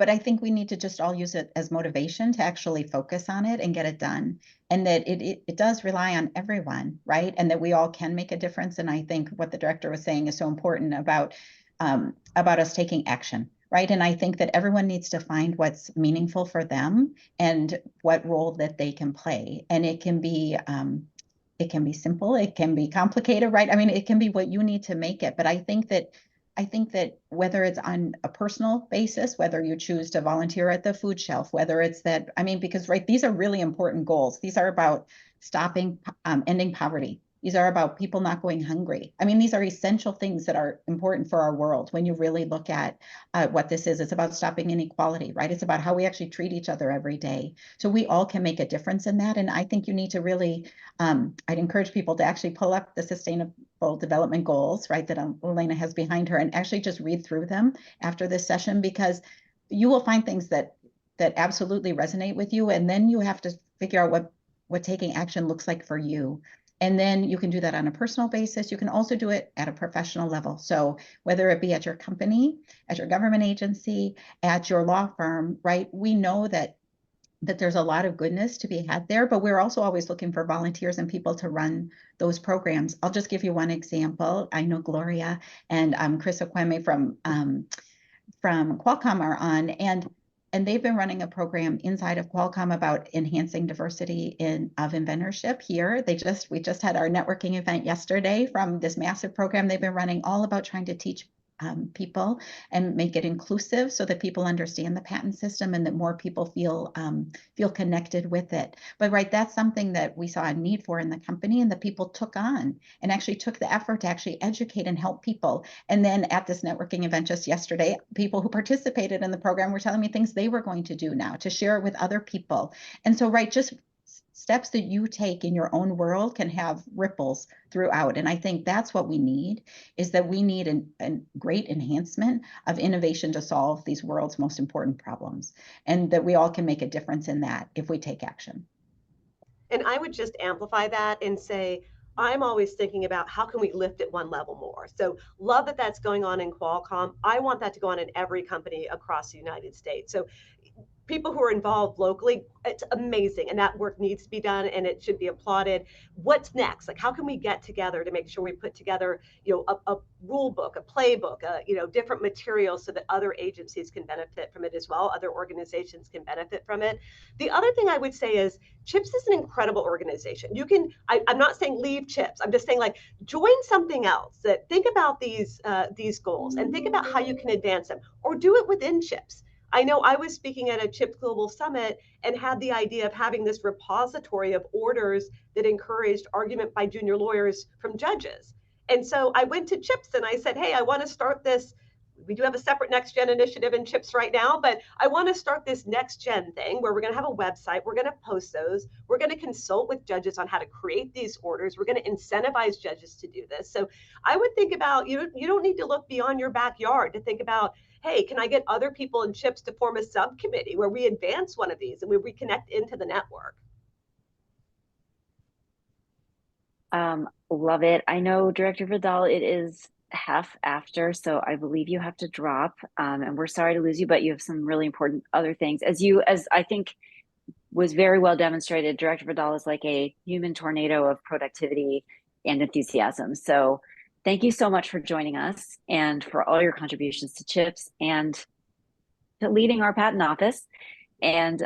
we need to just all use it as motivation to actually focus on it and get it done. And that it does rely on everyone, right? And that we all can make a difference. And I think what the director was saying is so important about us taking action, right? And I think that everyone needs to find what's meaningful for them and what role that they can play. And it can be simple, it can be complicated, right? It can be what you need to make it. But I think that whether it's on a personal basis, whether you choose to volunteer at the food shelf, whether it's that, because these are really important goals. These are about ending poverty. These are about people not going hungry. These are essential things that are important for our world. When you really look at what this is, it's about stopping inequality, right? It's about how we actually treat each other every day. So we all can make a difference in that. And I think you need to really, I'd encourage people to actually pull up the Sustainable Development Goals, right, that Elena has behind her, and actually just read through them after this session, because you will find things that absolutely resonate with you. And then you have to figure out what taking action looks like for you. And then you can do that on a personal basis. You can also do it at a professional level. So whether it be at your company, at your government agency, at your law firm, right? We know that there's a lot of goodness to be had there, but we're also always looking for volunteers and people to run those programs. I'll just give you one example. I know Gloria and Chris Okweme from Qualcomm are on, and they've been running a program inside of Qualcomm about enhancing diversity of inventorship here. We just had our networking event yesterday from this massive program they've been running, all about trying to teach people and make it inclusive so that people understand the patent system and that more people feel connected with it. But right, that's something that we saw a need for in the company, and that people took on and actually took the effort to actually educate and help people. And then at this networking event just yesterday, people who participated in the program were telling me things they were going to do now to share it with other people. And so, right, just steps that you take in your own world can have ripples throughout. And I think that's what we need, is that we need a great enhancement of innovation to solve these world's most important problems, and that we all can make a difference in that if we take action. And I would just amplify that and say, I'm always thinking about how can we lift it one level more. So love that that's going on in Qualcomm. I want that to go on in every company across the United States. So people who are involved locally, it's amazing. And that work needs to be done and it should be applauded. What's next? Like, how can we get together to make sure we put together, a rule book, a playbook, different materials so that other agencies can benefit from it as well. Other organizations can benefit from it. The other thing I would say is CHIPS is an incredible organization. I'm not saying leave CHIPS. I'm just saying, like, join something else. That think about these goals and think about how you can advance them, or do it within CHIPS. I know I was speaking at a CHIPS Global Summit and had the idea of having this repository of orders that encouraged argument by junior lawyers from judges. And so I went to CHIPS and I said, hey, I want to start this. We do have a separate next gen initiative in CHIPS right now, but I want to start this next gen thing where we're going to have a website. We're going to post those. We're going to consult with judges on how to create these orders. We're going to incentivize judges to do this. So I would think about, you don't need to look beyond your backyard to think about, hey, can I get other people in CHIPS to form a subcommittee where we advance one of these and we reconnect into the network? Love it. I know, Director Vidal, it is half after, so I believe you have to drop, and we're sorry to lose you, but you have some really important other things. As I think was very well demonstrated, Director Vidal is like a human tornado of productivity and enthusiasm. So thank you so much for joining us and for all your contributions to CHIPS and to leading our patent office. And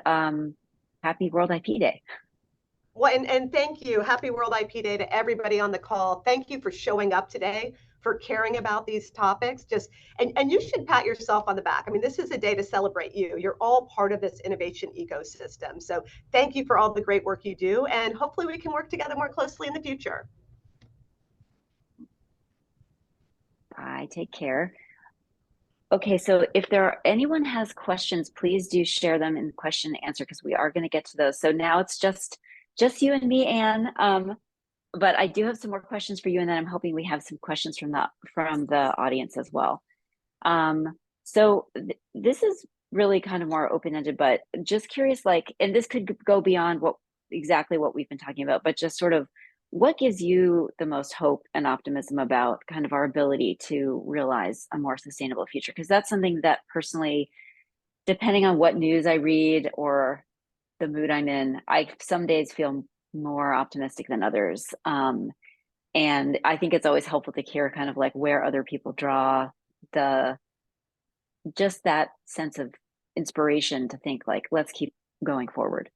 happy World IP Day. Well, and thank you. Happy World IP Day to everybody on the call. Thank you for showing up today, for caring about these topics. And you should pat yourself on the back. I mean, this is a day to celebrate you. You're all part of this innovation ecosystem. So thank you for all the great work you do. And hopefully we can work together more closely in the future. Bye, take care. Okay, so if anyone has questions, please do share them in the question and answer, because we are going to get to those. So now it's just you and me, Anne. But I do have some more questions for you, and then I'm hoping we have some questions from the audience as well. This is really kind of more open-ended, but just curious, like, and this could go beyond exactly what we've been talking about, but just sort of what gives you the most hope and optimism about kind of our ability to realize a more sustainable future? Because that's something that personally, depending on what news I read or the mood I'm in, I some days feel more optimistic than others. And I think it's always helpful to hear kind of like where other people draw just that sense of inspiration to think like, let's keep going forward.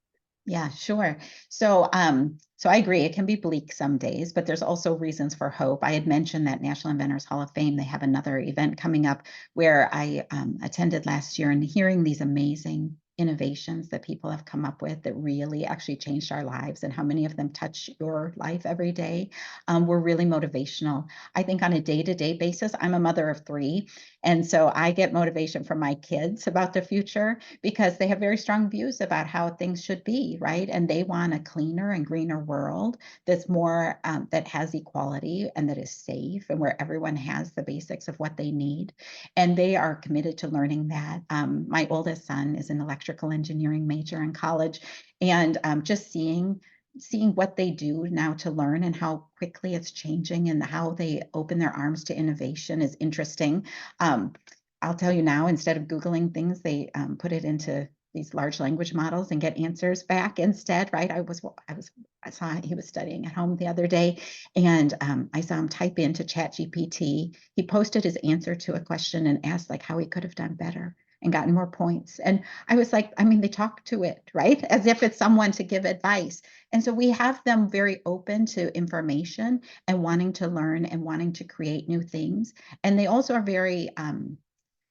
Yeah, sure. So I agree. It can be bleak some days, but there's also reasons for hope. I had mentioned that National Inventors Hall of Fame, they have another event coming up where I attended last year, and hearing these amazing innovations that people have come up with that really actually changed our lives, and how many of them touch your life every day, were really motivational. I think on a day-to-day basis, I'm a mother of 3, and so I get motivation from my kids about the future because they have very strong views about how things should be, right? And they want a cleaner and greener world that's more, that has equality and that is safe, and where everyone has the basics of what they need. And they are committed to learning that. My oldest son is an electrical engineering major in college, and just seeing what they do now to learn and how quickly it's changing and how they open their arms to innovation is interesting. I'll tell you now, instead of Googling things, they put it into these large language models and get answers back instead, right? I saw he was studying at home the other day, and I saw him type into ChatGPT. He posted his answer to a question and asked like how he could have done better and gotten more points. And I was like, I mean, they talk to it, right? As if it's someone to give advice. And so we have them very open to information and wanting to learn and wanting to create new things. And they also are very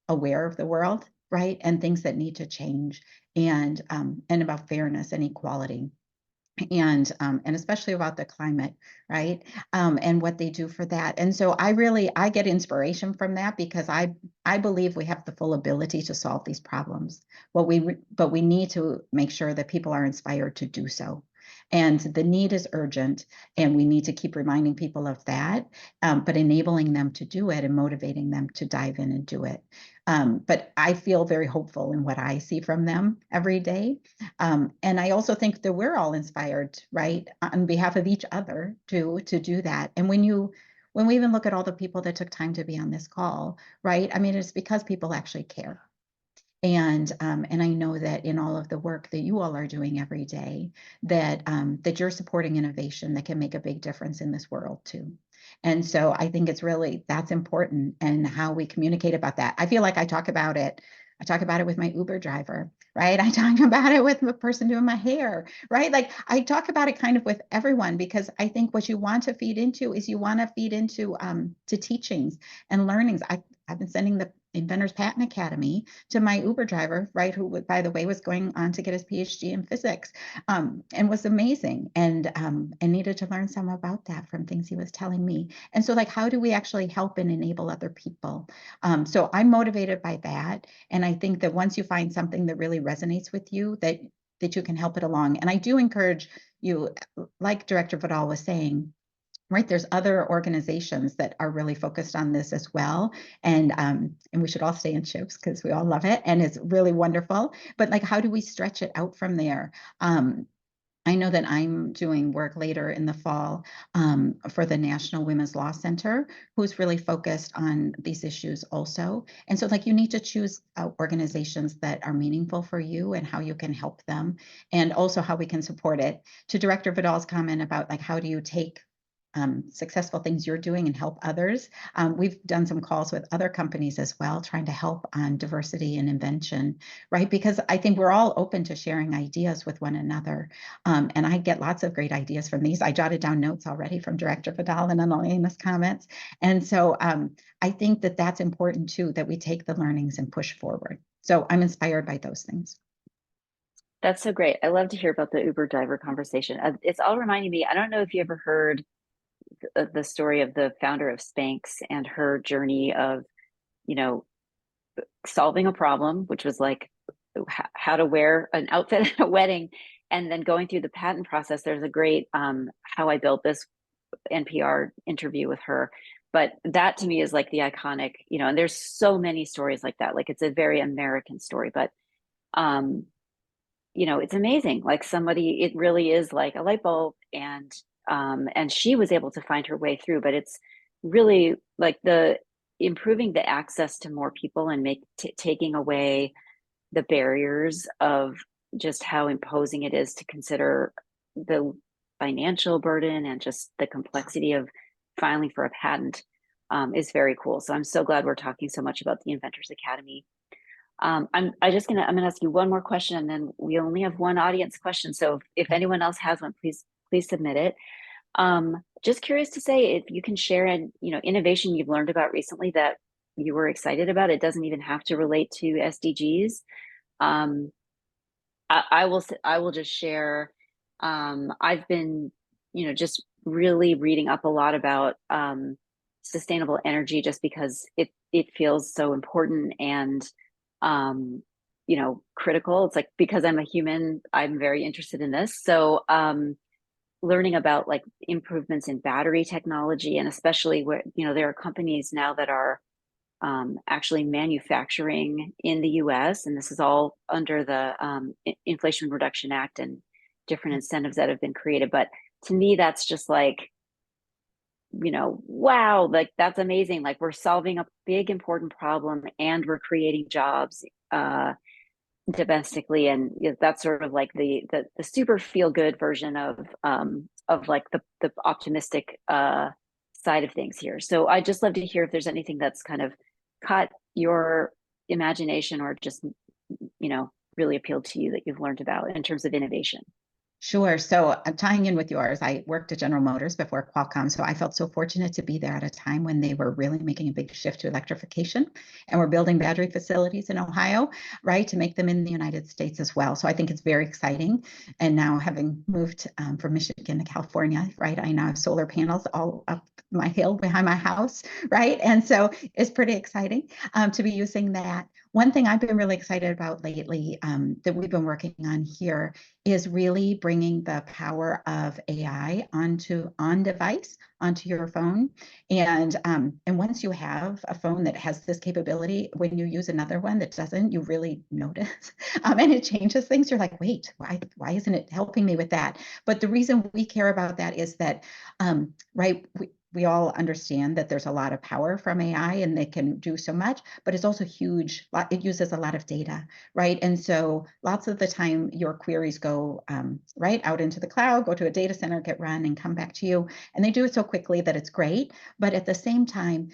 aware of the world, right? And things that need to change, and about fairness and equality. And especially about the climate, right? And what they do for that. And so I get inspiration from that, because I believe we have the full ability to solve these problems. But we need to make sure that people are inspired to do so. And the need is urgent, and we need to keep reminding people of that, but enabling them to do it and motivating them to dive in and do it. But I feel very hopeful in what I see from them every day. And I also think that we're all inspired, right, on behalf of each other to do that. And when we even look at all the people that took time to be on this call, right, I mean, it's because people actually care. And I know that in all of the work that you all are doing every day, that that you're supporting innovation that can make a big difference in this world too. And so I think it's really, that's important, and how we communicate about that. I feel like I talk about it with my Uber driver, right? I talk about it with the person doing my hair, right? Like I talk about it kind of with everyone, because I think what you want to feed into is you want to feed into to teachings and learnings. I've been sending the Inventors Patent Academy to my Uber driver, right, who, by the way, was going on to get his PhD in physics, and was amazing, and needed to learn some about that from things he was telling me. And so, like, how do we actually help and enable other people? So I'm motivated by that, and I think that once you find something that really resonates with you, that you can help it along. And I do encourage you, like Director Vidal was saying, right, there's other organizations that are really focused on this as well. And we should all stay in CHIPS because we all love it and it's really wonderful. But like, how do we stretch it out from there? I know that I'm doing work later in the fall for the National Women's Law Center, who's really focused on these issues also. And so like, you need to choose organizations that are meaningful for you and how you can help them, and also how we can support it. To Director Vidal's comment about like, how do you take successful things you're doing and help others. We've done some calls with other companies as well, trying to help on diversity and invention, right? Because I think we're all open to sharing ideas with one another. And I get lots of great ideas from these. I jotted down notes already from Director Vidal and Elena's comments. And so I think that that's important too, that we take the learnings and push forward. So I'm inspired by those things. That's so great. I love to hear about the Uber driver conversation. It's all reminding me, I don't know if you ever heard the story of the founder of Spanx and her journey of, you know, solving a problem, which was like how to wear an outfit at a wedding, and then going through the patent process. There's a great How I Built This NPR interview with her. But that to me is like the iconic, you know, and there's so many stories like that. Like, it's a very American story, but you know, it's amazing. Like, somebody, it really is like a light bulb, and she was able to find her way through. But it's really like the improving the access to more people and taking away the barriers of just how imposing it is to consider the financial burden and just the complexity of filing for a patent is very cool. So I'm so glad we're talking so much about the Inventors Academy. I'm gonna ask you one more question, and then we only have one audience question. So if anyone else has one, please submit it. Just curious to say if you can share an innovation you've learned about recently that you were excited about. It doesn't even have to relate to SDGs. I will just share. I've been just really reading up a lot about sustainable energy, just because it feels so important and critical. It's like, because I'm a human, I'm very interested in this. So learning about like improvements in battery technology, and especially where there are companies now that are actually manufacturing in the US, and this is all under the Inflation Reduction Act and different incentives that have been created. But to me, that's just like, wow, like that's amazing. Like, we're solving a big important problem and we're creating jobs domestically, and that's sort of like the super feel good version of like the optimistic side of things here. So I'd just love to hear if there's anything that's kind of caught your imagination, or just really appealed to you that you've learned about in terms of innovation. Sure. So tying in with yours, I worked at General Motors before Qualcomm. So I felt so fortunate to be there at a time when they were really making a big shift to electrification, and we're building battery facilities in Ohio, right, to make them in the United States as well. So I think it's very exciting. And now, having moved from Michigan to California, right, I now have solar panels all up my hill behind my house, right? And so it's pretty exciting to be using that. One thing I've been really excited about lately that we've been working on here is really bringing the power of AI on device, onto your phone. And once you have a phone that has this capability, when you use another one that doesn't, you really notice, and it changes things. You're like, wait, why isn't it helping me with that? But the reason we care about that is that, right, we all understand that there's a lot of power from AI and they can do so much, but it's also huge. It uses a lot of data, right? And so lots of the time your queries go right out into the cloud, go to a data center, get run and come back to you. And they do it so quickly that it's great. But at the same time,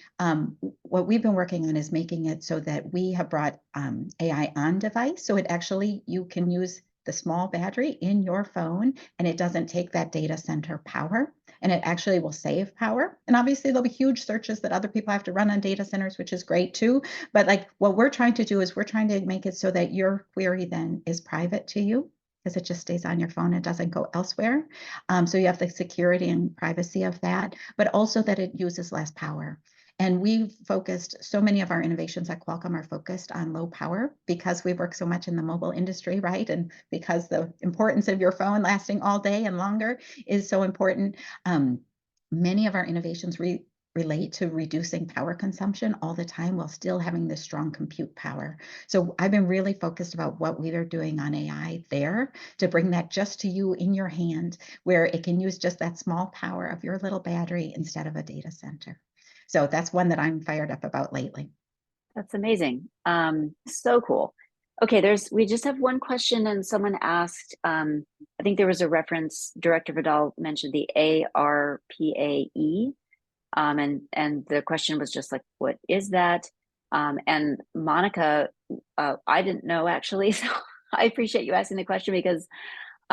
what we've been working on is making it so that we have brought AI on device. So it actually, you can use the small battery in your phone and it doesn't take that data center power, and it actually will save power. And obviously there'll be huge searches that other people have to run on data centers, which is great too. But like what we're trying to do is we're trying to make it so that your query then is private to you, because it just stays on your phone. It doesn't go elsewhere. So you have the security and privacy of that, but also that it uses less power. And we've focused, so many of our innovations at Qualcomm are focused on low power because we work so much in the mobile industry, right? And because the importance of your phone lasting all day and longer is so important. Many of our innovations relate to reducing power consumption all the time while still having this strong compute power. So I've been really focused about what we are doing on AI there to bring that just to you in your hand, where it can use just that small power of your little battery instead of a data center. So that's one that I'm fired up about lately. That's amazing. So cool. Okay, we just have one question, and someone asked, I think there was a reference, Director Vidal mentioned the ARPAE, and the question was just like, what is that? And Monica, I didn't know actually, so I appreciate you asking the question, because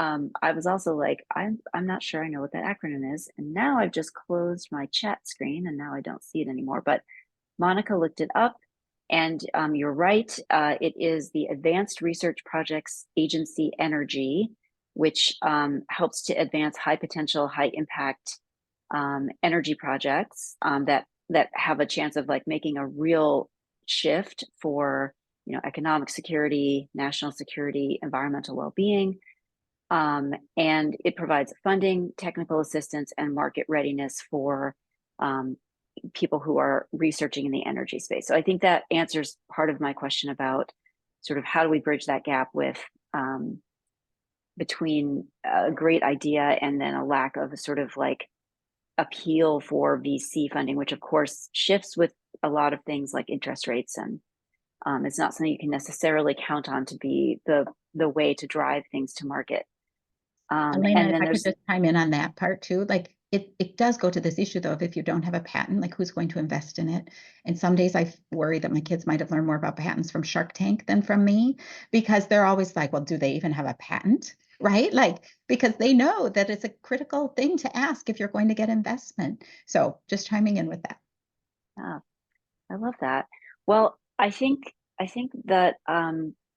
I was also like, I'm not sure I know what that acronym is. And now I've just closed my chat screen and now I don't see it anymore. But Monica looked it up, and you're right. It is the Advanced Research Projects Agency Energy, which helps to advance high potential, high impact energy projects that have a chance of like making a real shift for, you know, economic security, national security, environmental well-being. And it provides funding, technical assistance, and market readiness for people who are researching in the energy space. So I think that answers part of my question about sort of how do we bridge that gap with between a great idea and then a lack of a sort of like appeal for VC funding, which of course shifts with a lot of things like interest rates, and it's not something you can necessarily count on to be the way to drive things to market. Elena, and if then I could there's just chime in on that part too, like it does go to this issue though of if you don't have a patent, like who's going to invest in it? And some days I worry that my kids might have learned more about patents from Shark Tank than from me, because they're always like, well, do they even have a patent? Right? Like, because they know that it's a critical thing to ask if you're going to get investment. So just chiming in with that. I love that. Well, I think that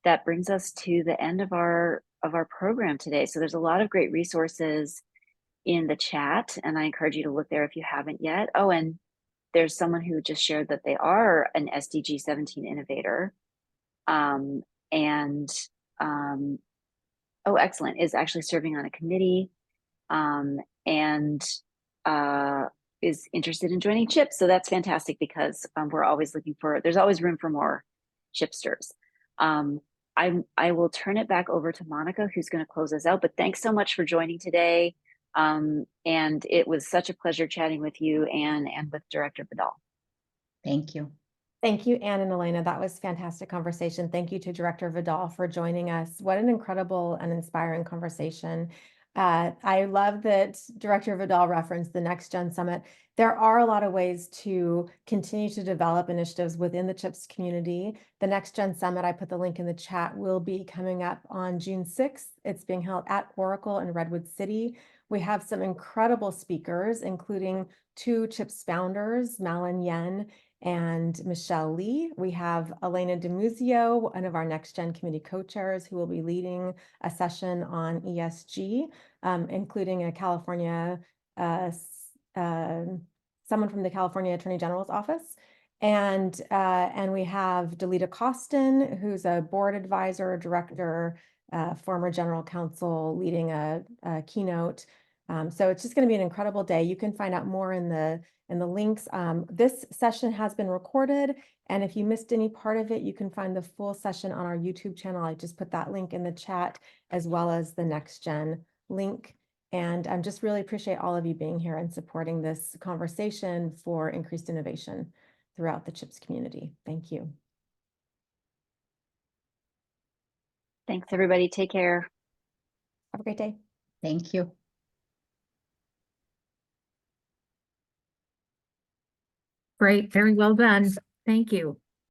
that brings us to the end of our program today. So there's a lot of great resources in the chat, and I encourage you to look there if you haven't yet. Oh, and there's someone who just shared that they are an SDG 17 innovator. Oh, excellent, is actually serving on a committee, and is interested in joining CHIPS. So that's fantastic, because we're always looking for, there's always room for more chipsters. I will turn it back over to Monica, who's going to close us out, but thanks so much for joining today. And it was such a pleasure chatting with you and with Director Vidal. Thank you. Thank you, Anne and Elena. That was a fantastic conversation. Thank you to Director Vidal for joining us. What an incredible and inspiring conversation. I love that Director Vidal referenced the Next Gen Summit. There are a lot of ways to continue to develop initiatives within the CHIPS community. The Next Gen Summit, I put the link in the chat, will be coming up on June 6th. It's being held at Oracle in Redwood City. We have some incredible speakers, including 2 CHIPS founders, Malin Yen and Michelle Lee. We have Elena DiMuzio, one of our Next Gen Committee co-chairs, who will be leading a session on ESG, including a California, someone from the California Attorney General's office. And we have Delita Costin, who's a board advisor, director, former general counsel, leading a keynote. So it's just going to be an incredible day. You can find out more in the links. This session has been recorded, and if you missed any part of it, you can find the full session on our YouTube channel. I just put that link in the chat, as well as the Next Gen link. And I just really appreciate all of you being here and supporting this conversation for increased innovation throughout the CHIPS community. Thank you. Thanks, everybody. Take care. Have a great day. Thank you. Great, very well done. Thank you.